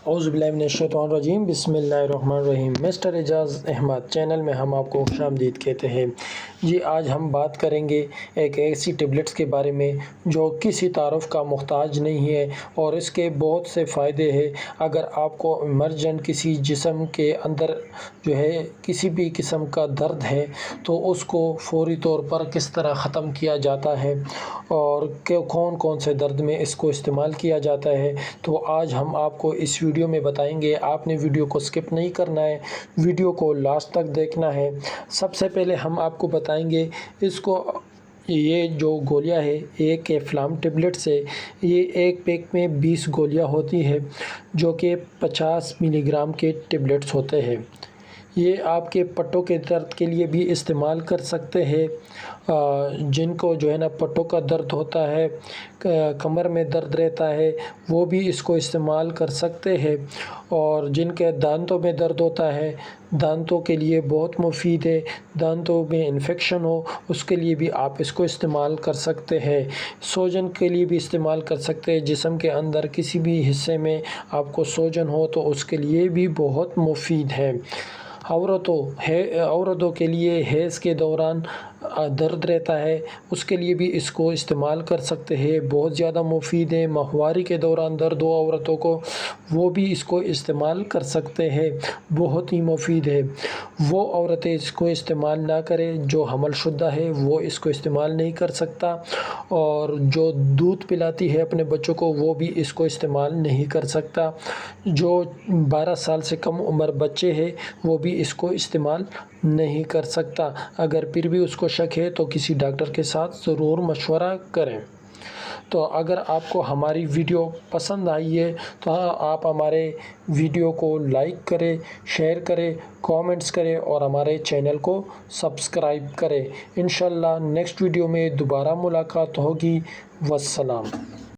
اعوذ باللہ من الشیطان الرجیم بسم اللہ الرحمن الرحیم۔ مسٹر اعجاز احمد چینل میں ہم آپ کو خوش آمدید کہتے ہیں۔ جی آج ہم بات کریں گے ایک ایسی ٹیبلٹس کے بارے میں جو کسی تعارف کا محتاج نہیں ہے اور اس کے بہت سے فائدے ہیں۔ اگر آپ کو ایمرجنٹ کسی جسم کے اندر جو ہے کسی بھی قسم کا درد ہے تو اس کو فوری طور پر کس طرح ختم کیا جاتا ہے اور کون کون سے درد میں اس کو استعمال کیا جاتا ہے، تو آج ہم آپ کو اس ویڈیو میں بتائیں گے۔ آپ نے ویڈیو کو سکپ نہیں کرنا ہے، ویڈیو کو لاسٹ تک دیکھنا ہے۔ سب سے پہلے ہم آپ کو بتائیں گے اس کو یہ جو گولیاں ہے ایک کیفلام ٹیبلٹس ہے، یہ ایک پیک میں 20 گولیاں ہوتی ہے جو کہ 50 ملی گرام کے ٹیبلٹس ہوتے ہیں۔ یہ آپ کے پٹوں کے درد کے لیے بھی استعمال کر سکتے ہیں، جن کو جو ہے نا پٹوں کا درد ہوتا ہے، کمر میں درد رہتا ہے، وہ بھی اس کو استعمال کر سکتے ہیں، اور جن کے دانتوں میں درد ہوتا ہے دانتوں کے لیے بہت مفید ہے۔ دانتوں میں انفیکشن ہو اس کے لیے بھی آپ اس کو استعمال کر سکتے ہیں۔ سوجن کے لیے بھی استعمال کر سکتے ہیں، جسم کے اندر کسی بھی حصے میں آپ کو سوجن ہو تو اس کے لیے بھی بہت مفید ہے۔ عورتوں کے لیے حیض کے دوران درد رہتا ہے اس کے لیے بھی اس کو استعمال کر سکتے ہیں، بہت زیادہ مفید ہے۔ ماہواری کے دوران درد ہو عورتوں کو وہ بھی اس کو استعمال کر سکتے ہیں، بہت ہی مفید ہے۔ وہ عورتیں اس کو استعمال نہ کریں جو حمل شدہ ہے، وہ اس کو استعمال نہیں کر سکتا، اور جو دودھ پلاتی ہے اپنے بچوں کو وہ بھی اس کو استعمال نہیں کر سکتا۔ جو 12 سال سے کم عمر بچے ہیں وہ بھی اس کو استعمال نہیں کر سکتا۔ اگر پھر بھی اس کو شک ہے تو کسی ڈاکٹر کے ساتھ ضرور مشورہ کریں۔ تو اگر آپ کو ہماری ویڈیو پسند آئی ہے تو آپ ہمارے ویڈیو کو لائک کریں، شیئر کریں، کامنٹس کریں اور ہمارے چینل کو سبسکرائب کریں۔ انشاءاللہ نیکسٹ ویڈیو میں دوبارہ ملاقات ہوگی۔ والسلام۔